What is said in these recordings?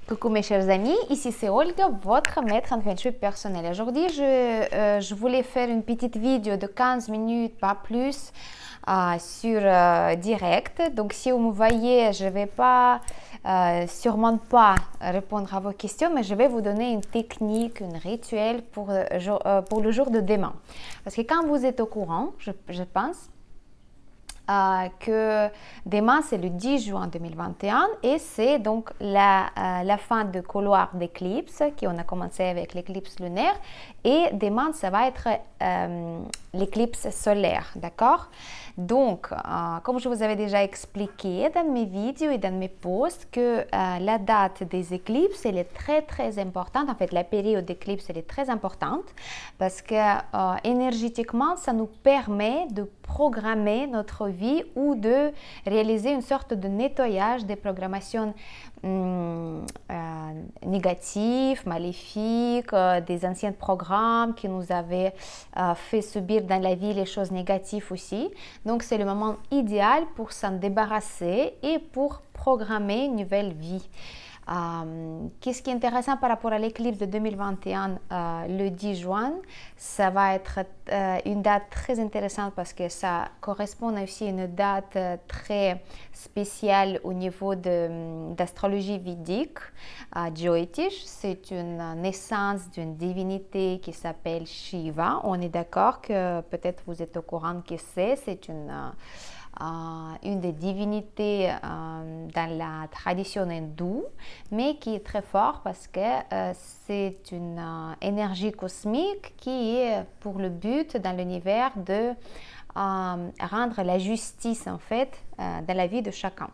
Coucou mes chers amis, ici c'est Olga, votre maître en feng shui personnel. Aujourd'hui, je voulais faire une petite vidéo de 15 minutes, pas plus, sur direct. Donc si vous me voyez, je ne vais pas, sûrement pas répondre à vos questions, mais je vais vous donner une technique, un rituel pour le jour de demain. Parce que quand vous êtes au courant, je pense, que demain c'est le 10 juin 2021 et c'est donc la fin du couloir d'éclipse qu'on a commencé avec l'éclipse lunaire et demain ça va être l'éclipse solaire, d'accord? Donc, comme je vous avais déjà expliqué dans mes vidéos et dans mes posts, que la date des éclipses, elle est très importante. En fait, la période d'éclipse, elle est très importante parce que énergétiquement, ça nous permet de programmer notre vie ou de réaliser une sorte de nettoyage des programmations négatives, maléfiques, des anciens programmes qui nous avaient fait subir dans la vie les choses négatives aussi. Donc c'est le moment idéal pour s'en débarrasser et pour programmer une nouvelle vie. Qu'est-ce qui est intéressant par rapport à l'éclipse de 2021 le 10 juin, ça va être une date très intéressante parce que ça correspond aussi à une date très spéciale au niveau d'astrologie védique. Jyotish, c'est une naissance d'une divinité qui s'appelle Shiva. On est d'accord que peut-être vous êtes au courant que c'est une des divinités dans la tradition hindoue, mais qui est très fort parce que c'est une énergie cosmique qui est pour le but dans l'univers de rendre la justice en fait dans la vie de chacun.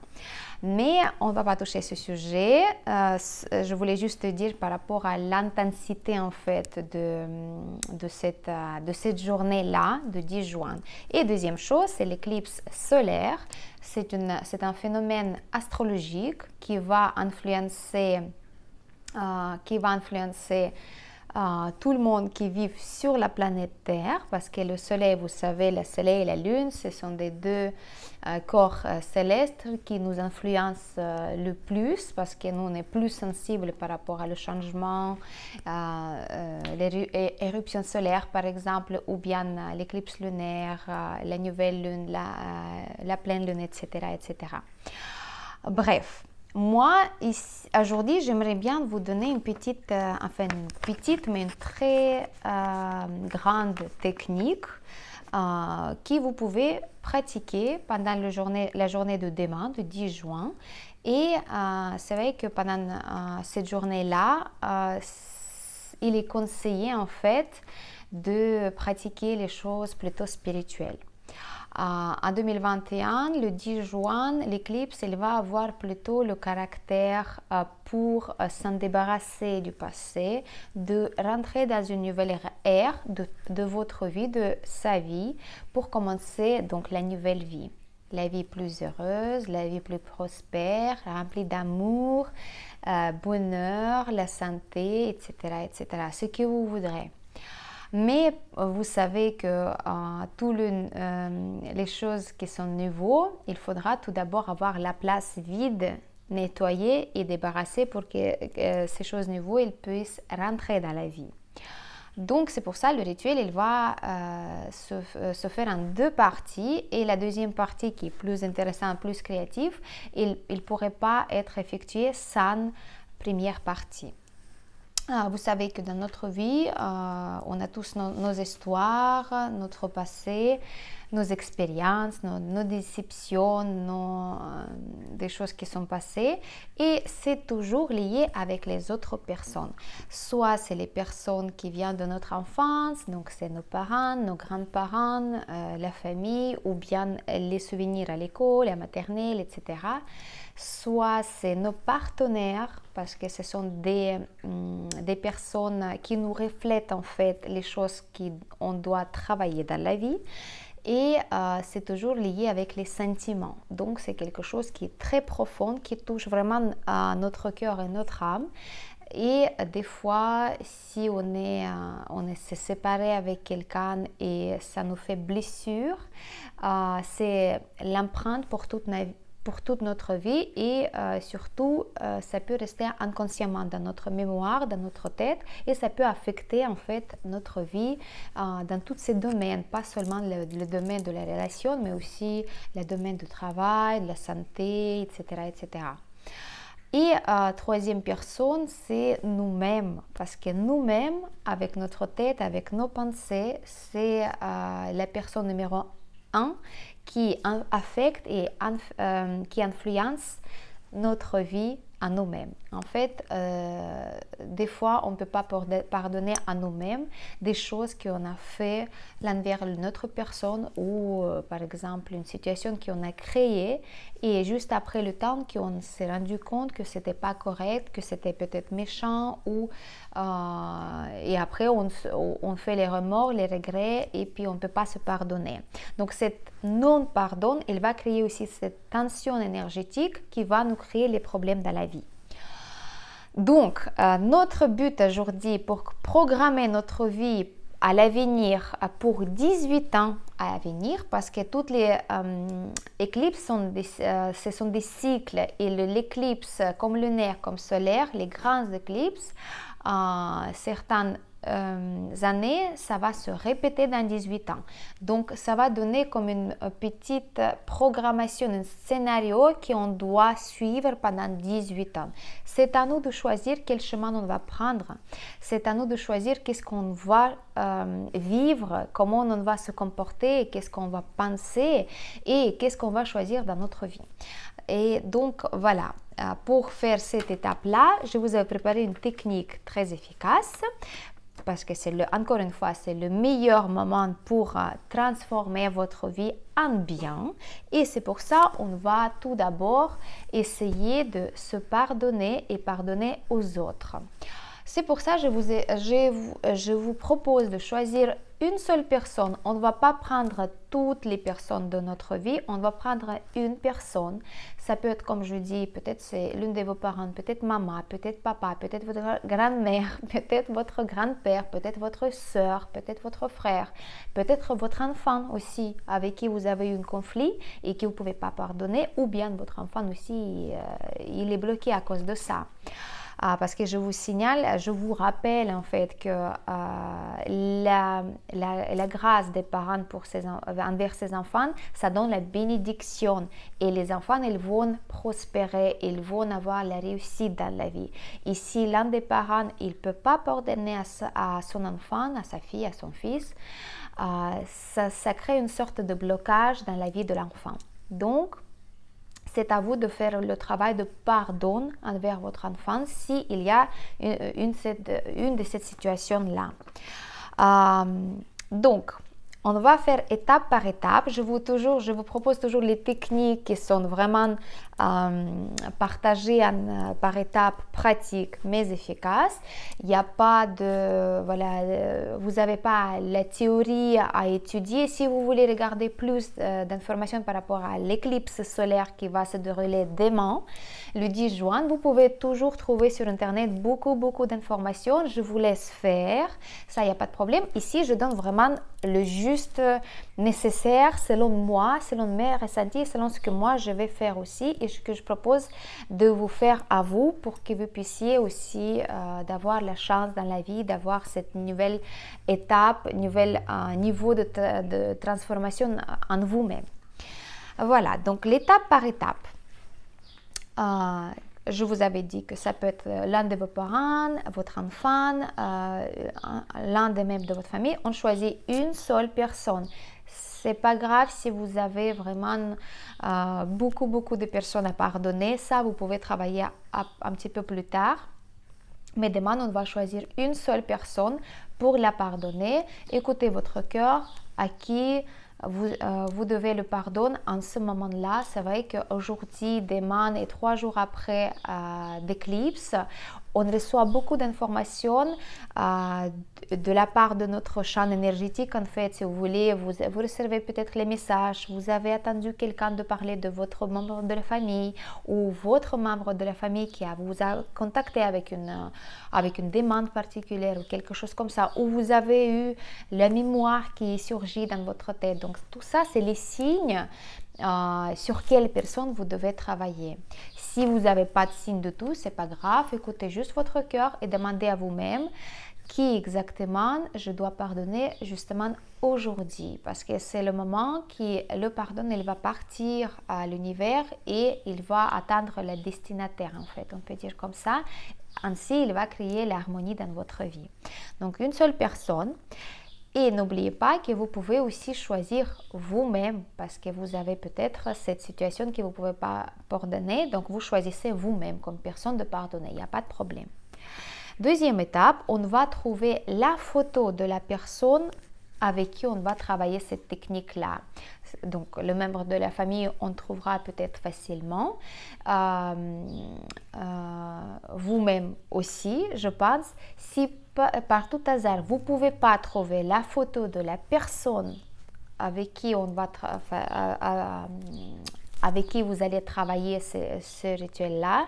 Mais on ne va pas toucher ce sujet. Je voulais juste dire par rapport à l'intensité en fait de cette journée-là, de 10 juin. Et deuxième chose, c'est l'éclipse solaire. C'est un phénomène astrologique qui va influencer tout le monde qui vit sur la planète Terre, parce que le Soleil, vous savez, le Soleil et la Lune, ce sont des deux corps célestes qui nous influencent le plus, parce que nous, on est plus sensibles par rapport à le changement, l'éruption solaire, par exemple, ou bien l'éclipse lunaire, la nouvelle lune, la pleine lune, etc., etc. Bref. Moi, aujourd'hui, j'aimerais bien vous donner une petite, mais une très grande technique que vous pouvez pratiquer pendant la journée de demain, du 10 juin. Et c'est vrai que pendant cette journée-là, il est conseillé en fait de pratiquer les choses plutôt spirituelles. En 2021, le 10 juin, l'éclipse, elle va avoir plutôt le caractère pour s'en débarrasser du passé, de rentrer dans une nouvelle ère de votre vie, de sa vie, pour commencer donc la nouvelle vie. La vie plus heureuse, la vie plus prospère, remplie d'amour, bonheur, la santé, etc., etc. Ce que vous voudrez. Mais vous savez que toutes les choses qui sont nouveaux, il faudra tout d'abord avoir la place vide, nettoyée et débarrassée pour que ces choses nouvelles puissent rentrer dans la vie. Donc c'est pour ça le rituel il va se faire en deux parties et la deuxième partie qui est plus intéressante, plus créative, il ne pourrait pas être effectué sans première partie. Vous savez que dans notre vie, on a tous nos histoires, notre passé, nos expériences, nos déceptions, des choses qui sont passées et c'est toujours lié avec les autres personnes. Soit c'est les personnes qui viennent de notre enfance, donc c'est nos parents, nos grands-parents, la famille ou bien les souvenirs à l'école, à la maternelle, etc. Soit c'est nos partenaires parce que ce sont des personnes qui nous reflètent en fait les choses qu'on doit travailler dans la vie et c'est toujours lié avec les sentiments. Donc c'est quelque chose qui est très profond, qui touche vraiment à notre cœur et notre âme Et des fois, si on s'est séparé avec quelqu'un et ça nous fait blessure, c'est l'empreinte pour toute notre vie et surtout, ça peut rester inconsciemment dans notre mémoire, dans notre tête et ça peut affecter en fait notre vie dans tous ces domaines, pas seulement le domaine de la relation, mais aussi le domaine du travail, de la santé, etc., etc. Et troisième personne, c'est nous-mêmes, parce que nous-mêmes, avec notre tête, avec nos pensées, c'est la personne numéro un qui affecte et qui influence notre vie à nous-mêmes. En fait, des fois, on ne peut pas pardonner à nous-mêmes des choses qu'on a fait envers une autre personne ou, par exemple, une situation qu'on a créée et juste après le temps qu'on s'est rendu compte que c'était pas correct, que c'était peut-être méchant ou et après on fait les remords, les regrets et puis on ne peut pas se pardonner. Donc cette non-pardon, il va créer aussi cette tension énergétique qui va nous créer les problèmes dans la vie. Donc, notre but aujourd'hui pour programmer notre vie à l'avenir, pour 18 ans à venir, parce que toutes les éclipses, ce sont des cycles, et l'éclipse comme lunaire, comme solaire, les grandes éclipses, certaines années, ça va se répéter dans 18 ans. Donc, ça va donner comme une petite programmation, un scénario qu'on doit suivre pendant 18 ans. C'est à nous de choisir quel chemin on va prendre. C'est à nous de choisir qu'est-ce qu'on va vivre, comment on va se comporter, qu'est-ce qu'on va penser et qu'est-ce qu'on va choisir dans notre vie. Et donc, voilà. Pour faire cette étape-là, je vous ai préparé une technique très efficace parce que encore une fois, c'est le meilleur moment pour transformer votre vie en bien. Et c'est pour ça qu'on va tout d'abord essayer de se pardonner et pardonner aux autres. C'est pour ça que je vous propose de choisir une seule personne. On ne va pas prendre toutes les personnes de notre vie, on va prendre une personne. Ça peut être, comme je dis, peut-être c'est l'une de vos parents, peut-être maman, peut-être papa, peut-être votre grand-mère, peut-être votre grand-père, peut-être votre soeur, peut-être votre frère, peut-être votre enfant aussi, avec qui vous avez eu un conflit et qui vous ne pouvez pas pardonner, ou bien votre enfant aussi, il est bloqué à cause de ça. Parce que je vous signale, je vous rappelle en fait que la grâce des parents envers ses enfants, ça donne la bénédiction et les enfants, ils vont prospérer, ils vont avoir la réussite dans la vie. Et si l'un des parents, il ne peut pas pardonner à son enfant, à sa fille, à son fils, ça crée une sorte de blocage dans la vie de l'enfant. Donc, c'est à vous de faire le travail de pardon envers votre enfant s'il y a une de ces situations-là. Donc, on va faire étape par étape. Je vous propose toujours les techniques qui sont vraiment partagées par étapes pratiques mais efficaces. Il n'y a pas de... Voilà, vous n'avez pas la théorie à étudier. Si vous voulez regarder plus d'informations par rapport à l'éclipse solaire qui va se dérouler demain, le 10 juin, vous pouvez toujours trouver sur Internet beaucoup d'informations. Je vous laisse faire. Ça, il n'y a pas de problème. Ici, je donne vraiment le juste nécessaire selon moi, selon mes ressentis, selon ce que moi je vais faire aussi et ce que je propose de vous faire à vous pour que vous puissiez aussi d'avoir la chance dans la vie, d'avoir cette nouvelle étape, nouvel niveau de transformation en vous-même. Voilà, donc l'étape par étape. Je vous avais dit que ça peut être l'un de vos parents, votre enfant, l'un des membres de votre famille. On choisit une seule personne. C'est pas grave si vous avez vraiment beaucoup de personnes à pardonner. Ça, vous pouvez travailler un petit peu plus tard. Mais demain, on va choisir une seule personne pour la pardonner. Écoutez votre cœur à qui vous devez le pardon en ce moment-là. C'est vrai qu'aujourd'hui, demain et 3 jours après l'éclipse, on reçoit beaucoup d'informations de la part de notre champ énergétique. En fait, si vous voulez, vous recevez peut-être les messages, vous avez attendu quelqu'un de parler de votre membre de la famille ou votre membre de la famille qui vous a contacté avec une demande particulière ou quelque chose comme ça, ou vous avez eu la mémoire qui surgit dans votre tête. Donc tout ça, c'est les signes sur quelle personne vous devez travailler. Si vous n'avez pas de signe de tout, c'est pas grave, écoutez juste votre cœur et demandez à vous-même qui exactement je dois pardonner justement aujourd'hui, parce que c'est le moment qui le pardon, il va partir à l'univers et il va atteindre le destinataire, en fait, on peut dire comme ça. Ainsi, il va créer l'harmonie dans votre vie. Donc une seule personne. Et n'oubliez pas que vous pouvez aussi choisir vous-même, parce que vous avez peut-être cette situation que vous ne pouvez pas pardonner, donc vous choisissez vous-même comme personne de pardonner, il n'y a pas de problème. Deuxième étape, on va trouver la photo de la personne avec qui on va travailler cette technique-là. Donc, le membre de la famille, on trouvera peut-être facilement. Vous-même aussi, je pense. Si par tout hasard, vous ne pouvez pas trouver la photo de la personne avec qui avec qui vous allez travailler ce rituel-là,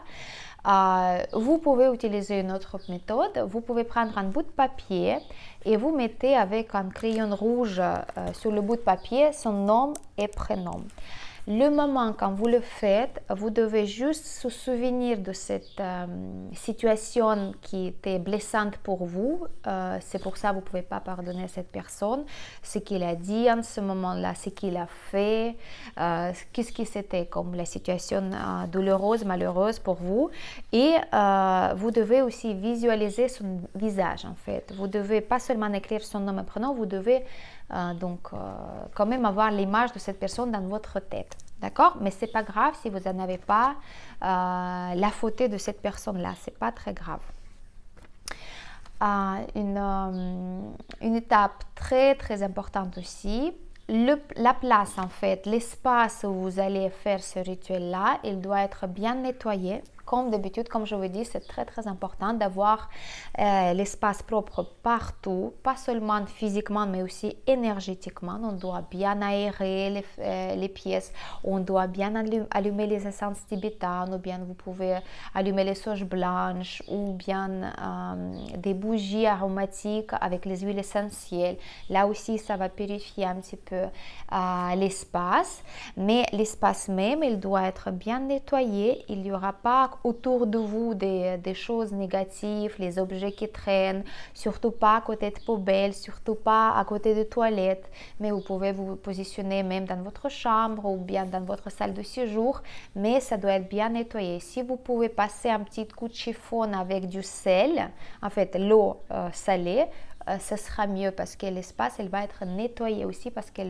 vous pouvez utiliser une autre méthode. Vous pouvez prendre un bout de papier et vous mettez avec un crayon rouge sur le bout de papier son nom et prénom. Le moment quand vous le faites, vous devez juste se souvenir de cette situation qui était blessante pour vous. C'est pour ça que vous ne pouvez pas pardonner à cette personne. Ce qu'il a dit en ce moment-là, ce qu'il a fait, qu'est-ce qui c'était comme la situation douloureuse, malheureuse pour vous. Et vous devez aussi visualiser son visage, en fait. Vous devez pas seulement écrire son nom et prénom, vous devez quand même avoir l'image de cette personne dans votre tête. D'accord? Mais ce n'est pas grave si vous n'en avez pas la photo de cette personne-là. Ce n'est pas très grave. Une étape très, très importante aussi, la place, en fait, l'espace où vous allez faire ce rituel-là, il doit être bien nettoyé. Comme d'habitude, comme je vous dis, c'est très très important d'avoir l'espace propre partout, pas seulement physiquement mais aussi énergétiquement. On doit bien aérer les pièces, on doit bien allumer les essences tibétaines, ou bien vous pouvez allumer les sauges blanches, ou bien des bougies aromatiques avec les huiles essentielles. Là aussi, ça va purifier un petit peu l'espace, mais l'espace même, il doit être bien nettoyé. Il n'y aura pas autour de vous des choses négatives, les objets qui traînent, surtout pas à côté de poubelles, surtout pas à côté de toilettes, mais vous pouvez vous positionner même dans votre chambre ou bien dans votre salle de séjour, mais ça doit être bien nettoyé. Si vous pouvez passer un petit coup de chiffon avec du sel, en fait l'eau salée, ce sera mieux parce que l'espace il va être nettoyé aussi, parce que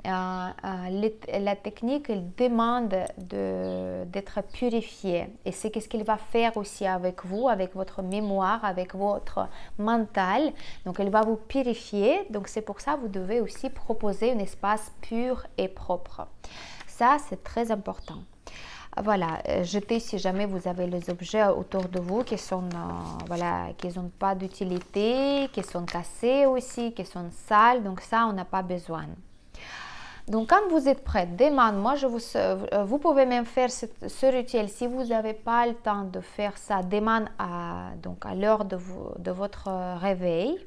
la technique elle demande d'être purifiée, et c'est ce qu'il va faire aussi avec vous, avec votre mémoire, avec votre mental. Donc il va vous purifier, donc c'est pour ça que vous devez aussi proposer un espace pur et propre. Ça c'est très important. Voilà, jetez si jamais vous avez les objets autour de vous qui sont, voilà, qui n'ont pas d'utilité, qui sont cassés aussi, qui sont sales, donc ça on n'a pas besoin. Donc quand vous êtes prêts, demain, vous pouvez même faire ce rituel si vous n'avez pas le temps de faire ça demain à l'heure de votre réveil.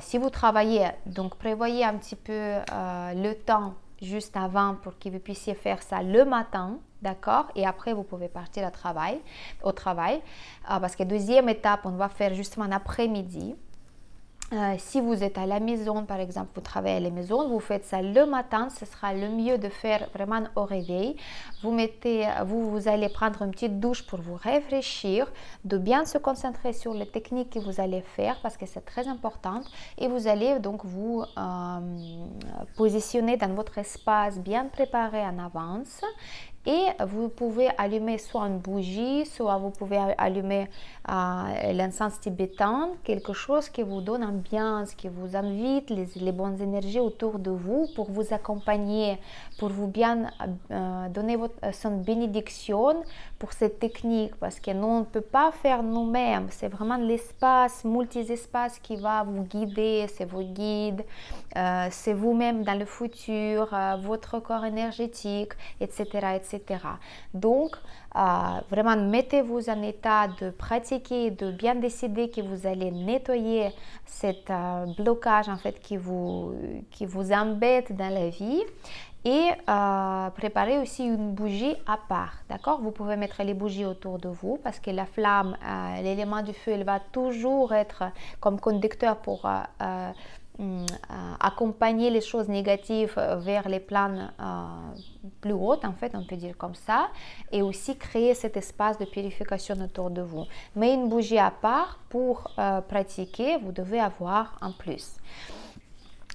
Si vous travaillez, donc prévoyez un petit peu le temps juste avant pour que vous puissiez faire ça le matin, d'accord? Et après, vous pouvez partir au travail, parce que deuxième étape, on va faire justement après-midi. Si vous êtes à la maison, par exemple, vous travaillez à la maison, vous faites ça le matin, ce sera le mieux de faire vraiment au réveil. Vous allez prendre une petite douche pour vous rafraîchir, de bien se concentrer sur les techniques que vous allez faire parce que c'est très important, et vous allez donc vous positionner dans votre espace bien préparé en avance. Et vous pouvez allumer soit une bougie, soit vous pouvez allumer l'encens tibétain, quelque chose qui vous donne ambiance, qui vous invite les bonnes énergies autour de vous pour vous accompagner, pour vous bien donner son bénédiction pour cette technique, parce que nous on ne peut pas faire nous-mêmes, c'est vraiment l'espace, multi-espace qui va vous guider, c'est vos guides, c'est vous-même dans le futur, votre corps énergétique, etc. etc. Donc, vraiment, mettez-vous en état de pratiquer, de bien décider que vous allez nettoyer cet blocage en fait qui vous embête dans la vie. Et préparez aussi une bougie à part, d'accord? Vous pouvez mettre les bougies autour de vous parce que la flamme, l'élément du feu, elle va toujours être comme conducteur pour accompagner les choses négatives vers les plans plus hauts, en fait, on peut dire comme ça, et aussi créer cet espace de purification autour de vous. Mais une bougie à part, pour pratiquer, vous devez avoir en plus.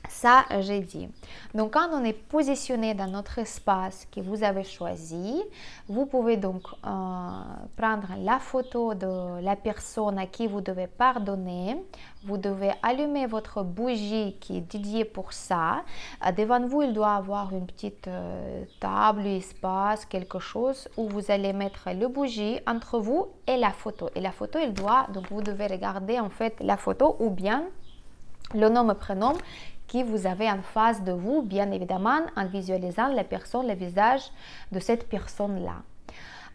Ça, j'ai dit. Donc, quand on est positionné dans notre espace que vous avez choisi, vous pouvez donc prendre la photo de la personne à qui vous devez pardonner. Vous devez allumer votre bougie qui est dédiée pour ça. Devant vous, il doit avoir une petite table, espace, quelque chose où vous allez mettre le bougie entre vous et la photo. Et la photo, il doit, donc vous devez regarder en fait la photo ou bien le nom et prénom qui vous avez en face de vous, bien évidemment, en visualisant la personne, le visage de cette personne-là.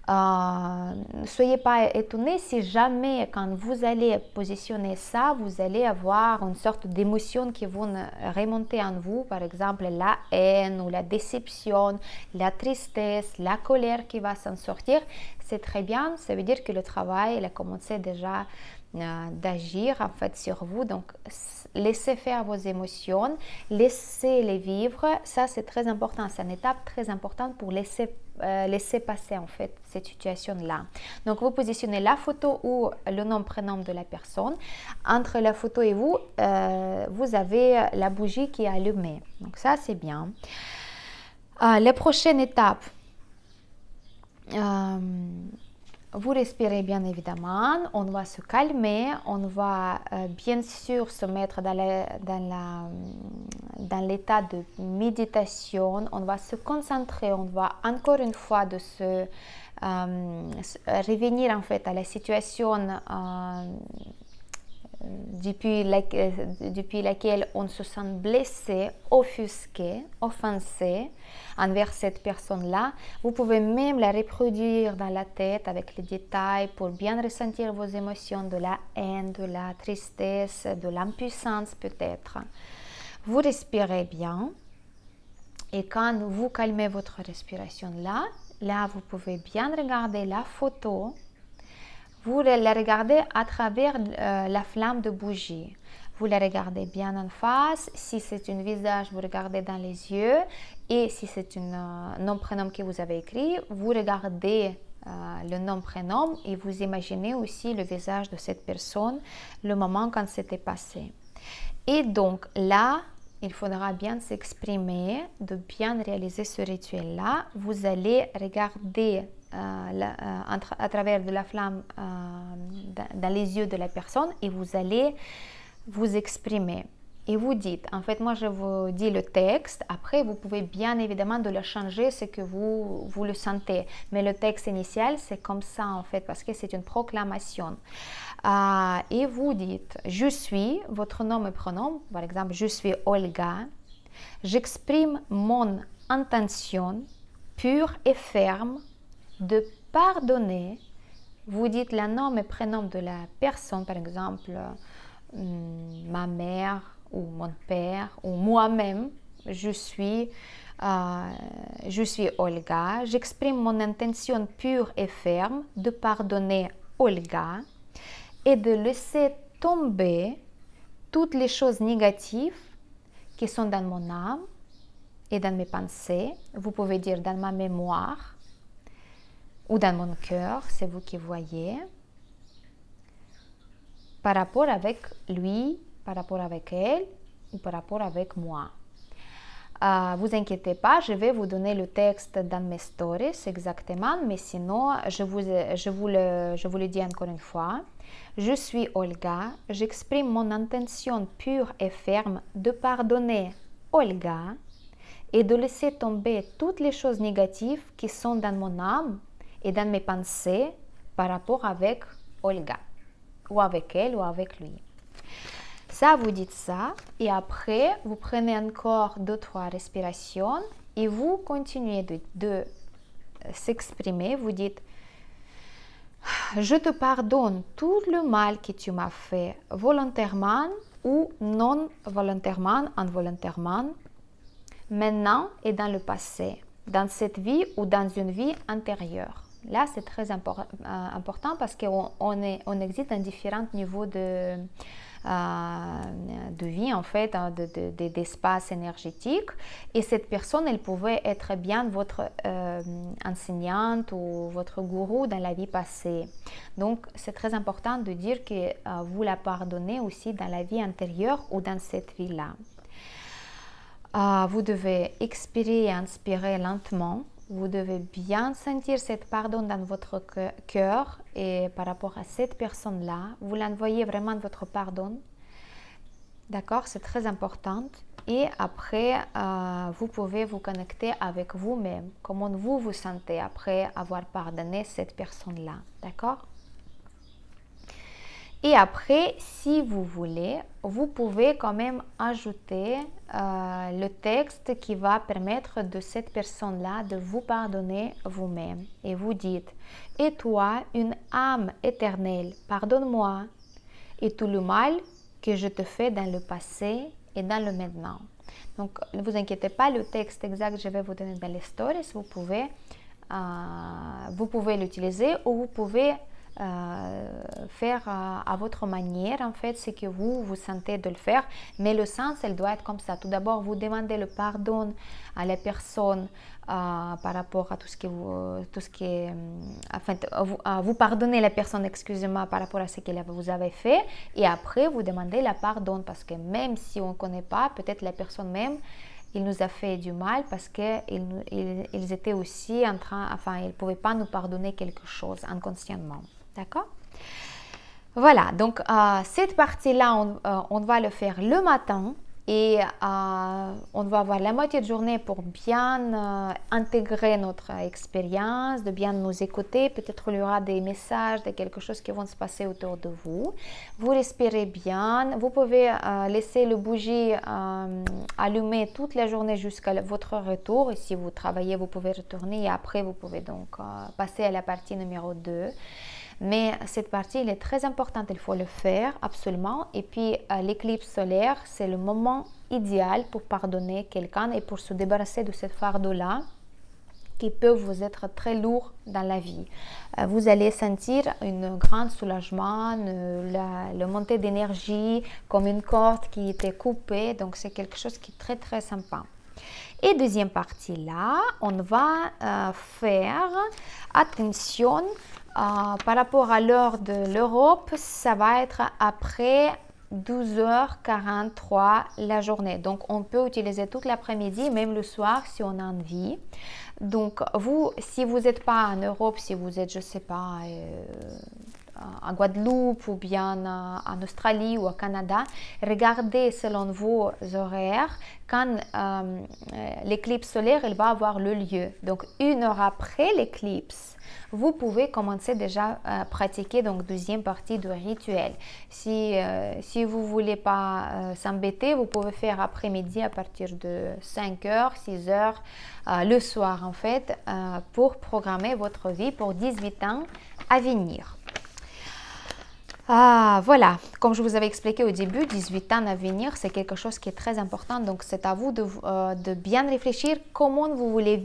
Ne soyez pas étonnés si jamais, quand vous allez positionner ça, vous allez avoir une sorte d'émotion qui vont remonter en vous, par exemple la haine ou la déception, la tristesse, la colère qui va s'en sortir. C'est très bien, ça veut dire que le travail il a commencé déjà d'agir en fait sur vous. Donc laissez faire vos émotions, laissez les vivre, ça c'est très important, c'est une étape très importante pour laisser passer en fait cette situation là. Donc vous positionnez la photo ou le nom prénom de la personne, entre la photo et vous, vous avez la bougie qui est allumée, donc ça c'est bien. La prochaine étape, vous respirez bien évidemment, on va se calmer, on va bien sûr se mettre dans l'état de méditation, on va se concentrer, on va encore une fois de se revenir en fait à la situation depuis laquelle on se sent blessé, offusqué, offensé envers cette personne-là. Vous pouvez même la reproduire dans la tête avec les détails pour bien ressentir vos émotions de la haine, de la tristesse, de l'impuissance peut-être. Vous respirez bien et quand vous calmez votre respiration là vous pouvez bien regarder la photo. Vous la regardez à travers la flamme de bougie. Vous la regardez bien en face. Si c'est un visage, vous regardez dans les yeux. Et si c'est un nom-prénom que vous avez écrit, vous regardez le nom-prénom et vous imaginez aussi le visage de cette personne, le moment quand c'était passé. Et donc là, il faudra bien s'exprimer, de bien réaliser ce rituel-là. Vous allez regarder à travers de la flamme dans les yeux de la personne et vous allez vous exprimer. Et vous dites, en fait, moi je vous dis le texte, après vous pouvez bien évidemment de le changer, ce que vous le sentez. Mais le texte initial, c'est comme ça en fait, parce que c'est une proclamation. Et vous dites, je suis, votre nom et prénom, par exemple, je suis Olga, j'exprime mon intention pure et ferme de pardonner. Vous dites le nom et prénom de la personne, par exemple, ma mère ou mon père ou moi-même, je suis Olga, j'exprime mon intention pure et ferme de pardonner Olga et de laisser tomber toutes les choses négatives qui sont dans mon âme et dans mes pensées. Vous pouvez dire dans ma mémoire ou dans mon cœur, c'est vous qui voyez, par rapport avec lui, par rapport avec elle ou par rapport avec moi. vous inquiétez pas, je vais vous donner le texte dans mes stories exactement, mais sinon, je vous le dis encore une fois. Je suis Olga, j'exprime mon intention pure et ferme de pardonner Olga et de laisser tomber toutes les choses négatives qui sont dans mon âme et dans mes pensées par rapport avec Olga, ou avec elle, ou avec lui. Ça, vous dites ça, et après, vous prenez encore 2-3 respirations, et vous continuez de s'exprimer, vous dites « Je te pardonne tout le mal que tu m'as fait, volontairement ou non volontairement, involontairement, maintenant et dans le passé, dans cette vie ou dans une vie antérieure. » Là, c'est très important parce qu'on existe dans différents niveaux de vie, en fait, d'espace énergétique. Et cette personne, elle pouvait être bien votre enseignante ou votre gourou dans la vie passée. Donc, c'est très important de dire que vous la pardonnez aussi dans la vie antérieure ou dans cette vie-là. Vous devez expirer et inspirer lentement. Vous devez bien sentir cette pardon dans votre cœur et par rapport à cette personne-là, vous l'envoyez vraiment votre pardon. D'accord, c'est très important. Et après, vous pouvez vous connecter avec vous-même, comment vous vous sentez après avoir pardonné cette personne-là. D'accord? Et après, si vous voulez, vous pouvez quand même ajouter le texte qui va permettre de cette personne-là de vous pardonner vous-même. Et vous dites, « Et toi, une âme éternelle, pardonne-moi et tout le mal que je te fais dans le passé et dans le maintenant. » Donc, ne vous inquiétez pas, le texte exact, je vais vous donner dans les stories. Vous pouvez l'utiliser ou vous pouvez faire à votre manière, en fait, c'est que vous sentez de le faire, mais le sens, elle doit être comme ça. Tout d'abord, vous demandez le pardon à la personne par rapport à vous pardonnez la personne, excusez-moi, par rapport à ce qu'elle vous avait fait, et après, vous demandez la pardon, parce que même si on ne connaît pas, peut-être la personne même, il nous a fait du mal parce qu'ils étaient aussi en train, enfin, ils ne pouvaient pas nous pardonner quelque chose inconsciemment. D'accord? Voilà, donc cette partie-là, on va le faire le matin et on va avoir la moitié de journée pour bien intégrer notre expérience, de bien nous écouter. Peut-être il y aura des messages, quelque chose qui vont se passer autour de vous. Vous respirez bien. Vous pouvez laisser le bougie allumé toute la journée jusqu'à votre retour. Et si vous travaillez, vous pouvez retourner et après, vous pouvez donc passer à la partie numéro 2. Mais cette partie, elle est très importante, il faut le faire absolument. Et puis, l'éclipse solaire, c'est le moment idéal pour pardonner quelqu'un et pour se débarrasser de ce fardeau-là qui peut vous être très lourd dans la vie. Vous allez sentir un grand soulagement, la montée d'énergie, comme une corde qui était coupée. Donc, c'est quelque chose qui est très, très sympa. Et deuxième partie là, on va faire attention. Par rapport à l'heure de l'Europe, ça va être après 12h43 la journée. Donc, on peut utiliser toute l'après-midi, même le soir si on a envie. Donc, si vous n'êtes pas en Europe, si vous êtes, je ne sais pas, à Guadeloupe ou bien en Australie ou au Canada, regardez selon vos horaires quand l'éclipse solaire elle va avoir le lieu. Donc, 1 heure après l'éclipse, vous pouvez commencer déjà à pratiquer donc deuxième partie du rituel. Si vous ne voulez pas s'embêter, vous pouvez faire après-midi à partir de 5h, 6h le soir en fait pour programmer votre vie pour 18 ans à venir. Voilà, comme je vous avais expliqué au début, 18 ans à venir, c'est quelque chose qui est très important. Donc, c'est à vous de bien réfléchir comment vous voulez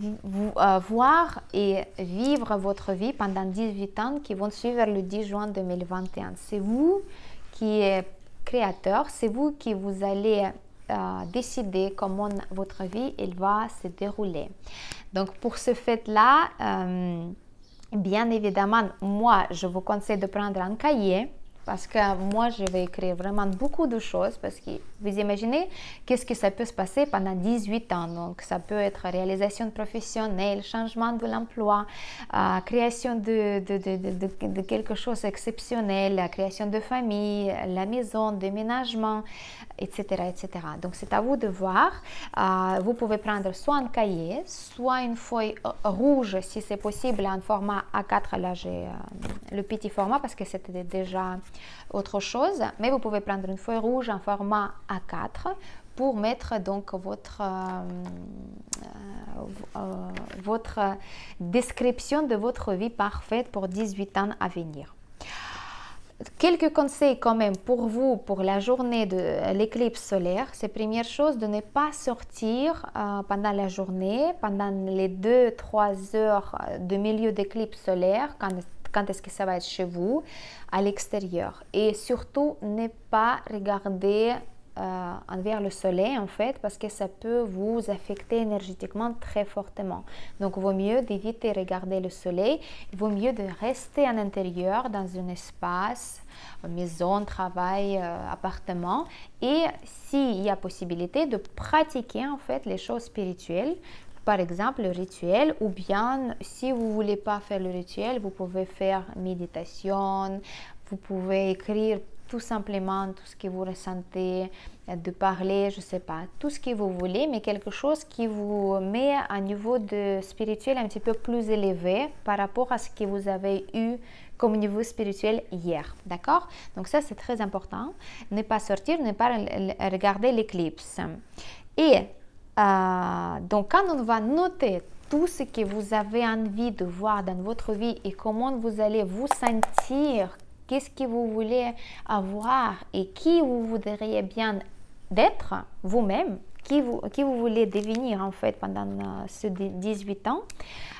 voir et vivre votre vie pendant 18 ans qui vont suivre le 10 juin 2021. C'est vous qui êtes créateur, c'est vous qui vous allez décider comment votre vie elle va se dérouler. Donc, pour ce fait-là, bien évidemment, moi, je vous conseille de prendre un cahier parce que moi, je vais écrire vraiment beaucoup de choses parce que vous imaginez qu'est-ce que ça peut se passer pendant 18 ans. Donc, ça peut être réalisation professionnelle, changement de l'emploi, création de quelque chose d'exceptionnel, la création de famille, la maison, déménagement, etc., etc. Donc, c'est à vous de voir. Vous pouvez prendre soit un cahier, soit une feuille rouge, si c'est possible, en format A4. Là, j'ai le petit format parce que c'était déjà autre chose. Mais vous pouvez prendre une feuille rouge en format A4 pour mettre donc votre description de votre vie parfaite pour 18 ans à venir. Quelques conseils quand même pour vous, pour la journée de l'éclipse solaire. C'est première chose de ne pas sortir pendant la journée, pendant les 2-3 heures de milieu d'éclipse solaire, quand est-ce que ça va être chez vous, à l'extérieur. Et surtout, ne pas regarder envers le soleil en fait, parce que ça peut vous affecter énergétiquement très fortement. Donc, il vaut mieux d'éviter de regarder le soleil, il vaut mieux de rester à l'intérieur dans un espace, maison, travail, appartement, et s'il y a possibilité de pratiquer en fait les choses spirituelles. Par exemple, le rituel, ou bien si vous ne voulez pas faire le rituel, vous pouvez faire méditation, vous pouvez écrire tout simplement tout ce que vous ressentez, de parler, je ne sais pas, tout ce que vous voulez, mais quelque chose qui vous met à un niveau de spirituel un petit peu plus élevé par rapport à ce que vous avez eu comme niveau spirituel hier, d'accord? Donc ça, c'est très important, ne pas sortir, ne pas regarder l'éclipse. Et donc, quand on va noter tout ce que vous avez envie de voir dans votre vie et comment vous allez vous sentir, qu'est-ce que vous voulez avoir et qui vous voudriez bien d'être vous-même, qui vous voulez devenir en fait pendant ces 18 ans,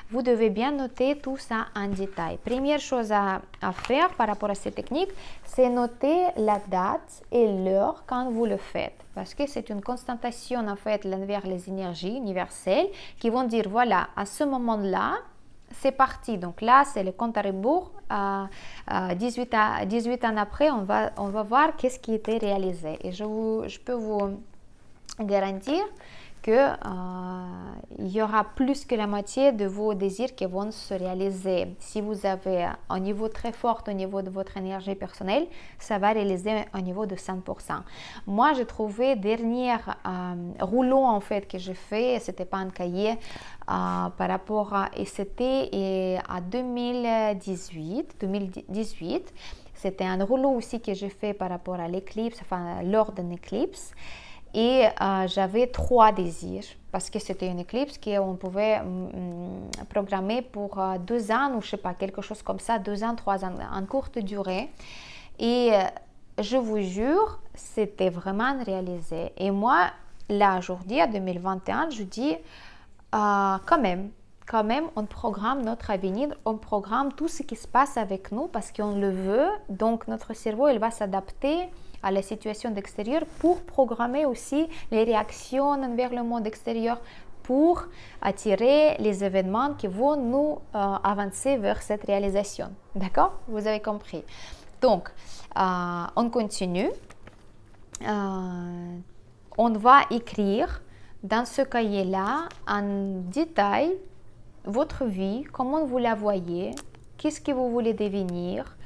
vous devez bien noter tout ça en détail. Première chose à faire par rapport à cette technique, c'est noter la date et l'heure quand vous le faites. Parce que c'est une constatation en fait envers les énergies universelles qui vont dire voilà, à ce moment-là, c'est parti. Donc là, c'est le compte à rebours. 18 ans après, on va voir qu'est-ce qui était réalisé. Et je peux vous garantir qu'il y aura plus que la moitié de vos désirs qui vont se réaliser. Si vous avez un niveau très fort au niveau de votre énergie personnelle, ça va réaliser un niveau de 100%. Moi, j'ai trouvé dernier rouleau en fait que j'ai fait, c'était pas un cahier, par rapport à, et c'était à 2018, c'était un rouleau aussi que j'ai fait par rapport à l'éclipse, enfin lors d'une éclipse. Et j'avais 3 désirs parce que c'était une éclipse qu'on pouvait programmer pour 2 ans ou je sais pas, quelque chose comme ça, 2 ans, 3 ans, en courte durée. Et je vous jure, c'était vraiment réalisé. Et moi, là, aujourd'hui, en 2021, je dis quand même, on programme notre avenir, on programme tout ce qui se passe avec nous parce qu'on le veut. Donc, notre cerveau, il va s'adapter à la situation d'extérieur pour programmer aussi les réactions envers le monde extérieur pour attirer les événements qui vont nous avancer vers cette réalisation. D'accord? Vous avez compris. Donc, on continue. On va écrire dans ce cahier-là en détail votre vie, comment vous la voyez, qu'est-ce que vous voulez devenir,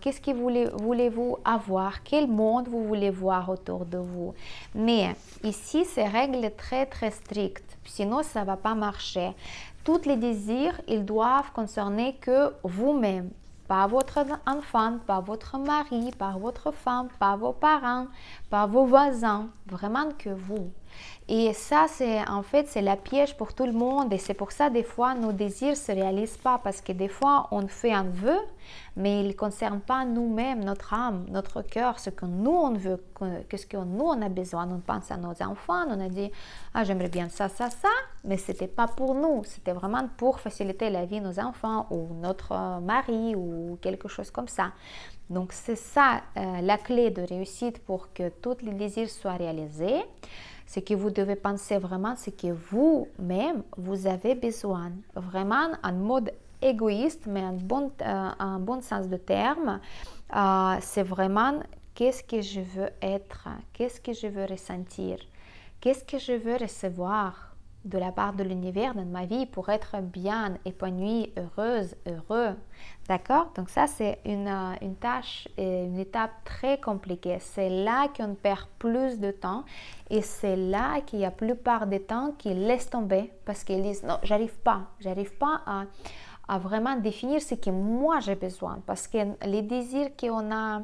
qu'est-ce que voulez-vous avoir, quel monde vous voulez voir autour de vous. Mais ici, c'est règles très très strictes, sinon ça ne va pas marcher. Tous les désirs, ils doivent concerner que vous-même, pas votre enfant, pas votre mari, pas votre femme, pas vos parents, pas vos voisins, vraiment que vous. Et ça, c'est la piège pour tout le monde. Et c'est pour ça, des fois, nos désirs ne se réalisent pas. Parce que des fois, on fait un vœu, mais il ne concerne pas nous-mêmes, notre âme, notre cœur, ce que nous, on veut, qu'est-ce que nous, on a besoin. On pense à nos enfants, on a dit, j'aimerais bien ça, ça, ça. Mais ce n'était pas pour nous. C'était vraiment pour faciliter la vie de nos enfants ou notre mari ou quelque chose comme ça. Donc, c'est ça la clé de réussite pour que tous les désirs soient réalisés. Ce que vous devez penser vraiment, c'est que vous-même, vous avez besoin, vraiment en mode égoïste, mais en bon sens de terme, c'est vraiment qu'est-ce que je veux être, qu'est-ce que je veux ressentir, qu'est-ce que je veux recevoir de la part de l'univers dans ma vie pour être bien, épanouie, heureuse, heureux. D'accord? Donc ça, c'est une tâche et une étape très compliquée. C'est là qu'on perd plus de temps et c'est là qu'il y a la plupart des temps qu'ils laissent tomber parce qu'ils disent non, j'arrive pas à vraiment définir ce que moi j'ai besoin parce que les désirs qu'on a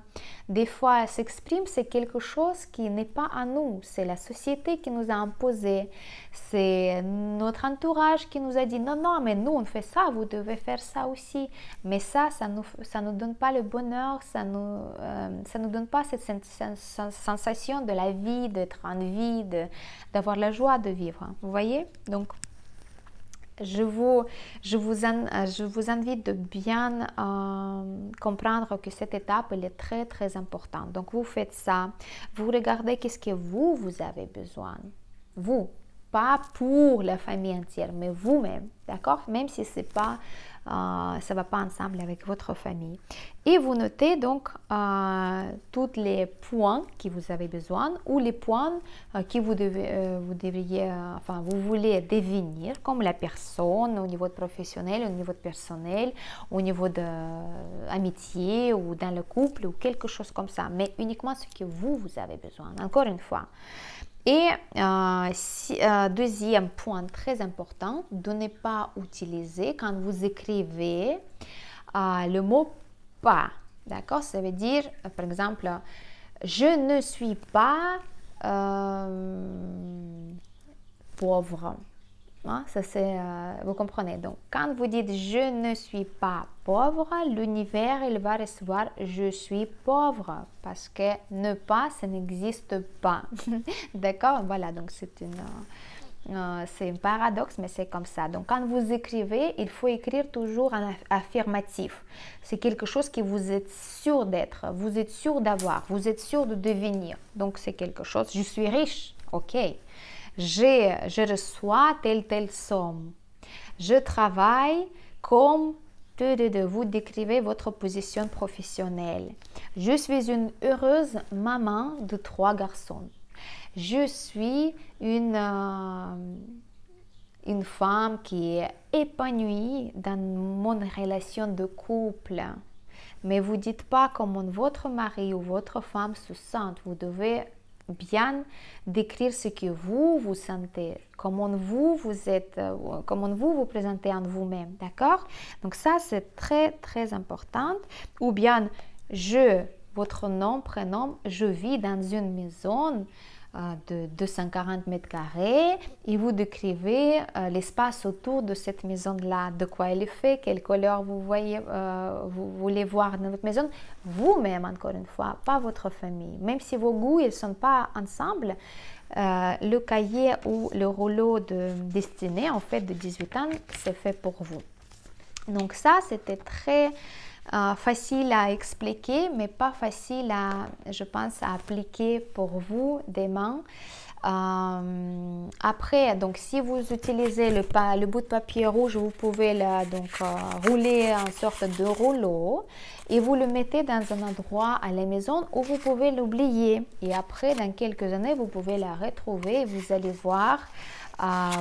des fois s'expriment, c'est quelque chose qui n'est pas à nous, c'est la société qui nous a imposé, c'est notre entourage qui nous a dit non, non, mais nous on fait ça, vous devez faire ça aussi, mais ça nous donne pas le bonheur, ça nous donne pas cette sensation de la vie, d'être en vie, d'avoir la joie de vivre, vous voyez? Donc je vous invite de bien comprendre que cette étape elle est très très importante. Donc vous faites ça, vous regardez qu'est-ce que vous avez besoin, vous, pas pour la famille entière, mais vous-même, d'accord? Même si c'est pas, ça va pas ensemble avec votre famille. Et vous notez donc tous les points que vous avez besoin ou les points que vous devriez, enfin vous voulez devenir comme la personne au niveau professionnel, au niveau personnel, au niveau de amitié ou dans le couple ou quelque chose comme ça, mais uniquement ce que vous avez besoin. Encore une fois. Et deuxième point très important, de ne pas utiliser quand vous écrivez le mot pas. D'accord? Ça veut dire, par exemple, je ne suis pas pauvre. Hein? Ça, vous comprenez. Donc, quand vous dites je ne suis pas pauvre, l'univers il va recevoir je suis pauvre parce que ne pas, ça n'existe pas. D'accord? Voilà, donc c'est un paradoxe, mais c'est comme ça. Donc, quand vous écrivez, il faut écrire toujours en affirmatif. C'est quelque chose que vous êtes sûr d'être, vous êtes sûr d'avoir, vous êtes sûr de devenir. Donc, c'est quelque chose. Je suis riche, ok. Je reçois telle somme. Je travaille comme vous décrivez votre position professionnelle. Je suis une heureuse maman de 3 garçons. Je suis une femme qui est épanouie dans mon relation de couple. Mais vous ne dites pas comment votre mari ou votre femme se sent. Vous devez bien décrire ce que vous sentez, comment vous êtes, comment vous présentez en vous-même, d'accord? Donc ça, c'est très, très important. Ou bien, votre nom, prénom, je vis dans une maison de 240 mètres carrés et vous décrivez l'espace autour de cette maison-là, de quoi elle est faite, quelle couleur vous voulez voir dans votre maison, vous-même encore une fois, pas votre famille. Même si vos goûts ne sont pas ensemble, le cahier ou le rouleau de destinée, en fait, de 18 ans, c'est fait pour vous. Donc ça, c'était très facile à expliquer, mais pas facile je pense, à appliquer pour vous demain. Après, donc, si vous utilisez le bout de papier rouge, vous pouvez rouler en sorte de rouleau et vous le mettez dans un endroit à la maison où vous pouvez l'oublier. Et après, dans quelques années, vous pouvez la retrouver et vous allez voir.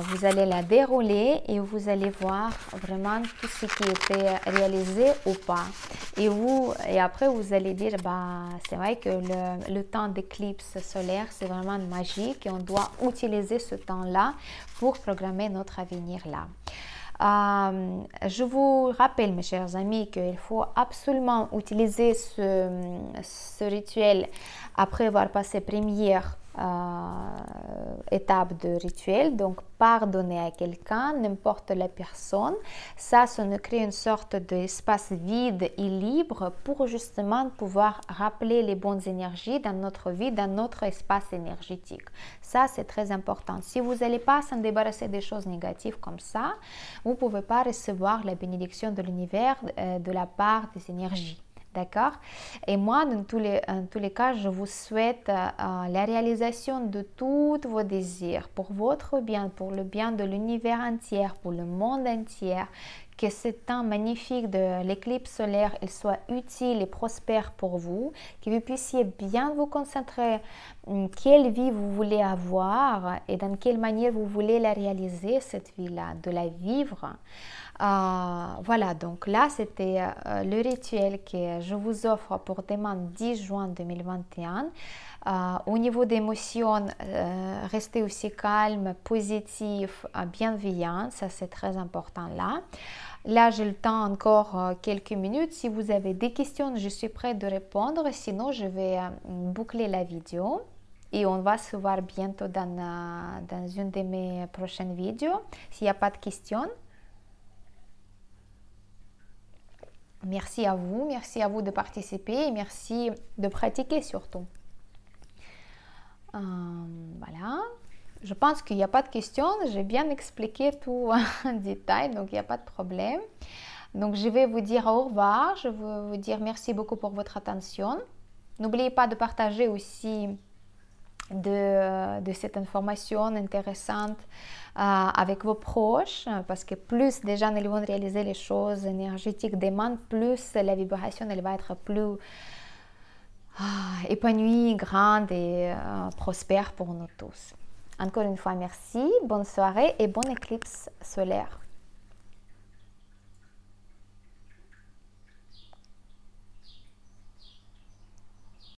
Vous allez la dérouler et vous allez voir vraiment tout ce qui était réalisé ou pas. Et après, vous allez dire, c'est vrai que le temps d'éclipse solaire, c'est vraiment magique et on doit utiliser ce temps-là pour programmer notre avenir là. Je vous rappelle, mes chers amis, qu'il faut absolument utiliser ce rituel après avoir passé première étape de rituel, donc pardonner à quelqu'un, n'importe la personne, ça nous crée une sorte d'espace vide et libre pour justement pouvoir rappeler les bonnes énergies dans notre vie, dans notre espace énergétique. Ça, c'est très important. Si vous n'allez pas s'en débarrasser des choses négatives comme ça, vous ne pouvez pas recevoir la bénédiction de l'univers de la part des énergies. D'accord? Et moi, dans tous les cas, je vous souhaite la réalisation de tous vos désirs pour votre bien, pour le bien de l'univers entier, pour le monde entier, que ce temps magnifique de l'éclipse solaire il soit utile et prospère pour vous, que vous puissiez bien vous concentrer quelle vie vous voulez avoir et dans quelle manière vous voulez la réaliser, cette vie-là, de la vivre. Voilà, donc là, c'était le rituel que je vous offre pour demain 10 juin 2021. Au niveau d'émotions, restez aussi calme, positif, bienveillant, ça c'est très important là. Là, j'ai le temps encore quelques minutes. Si vous avez des questions, je suis prête de répondre. Sinon, je vais boucler la vidéo. Et on va se voir bientôt dans une de mes prochaines vidéos. S'il n'y a pas de questions. Merci à vous de participer et merci de pratiquer surtout. Voilà, je pense qu'il n'y a pas de questions, j'ai bien expliqué tout en détail, donc il n'y a pas de problème. Donc je vais vous dire au revoir, je veux vous dire merci beaucoup pour votre attention. N'oubliez pas de partager aussi de cette information intéressante avec vos proches, parce que plus des gens ils vont réaliser les choses énergétiques demain, plus la vibration elle va être plus épanouie, grande et prospère pour nous tous. Encore une fois, merci, bonne soirée et bonne éclipse solaire.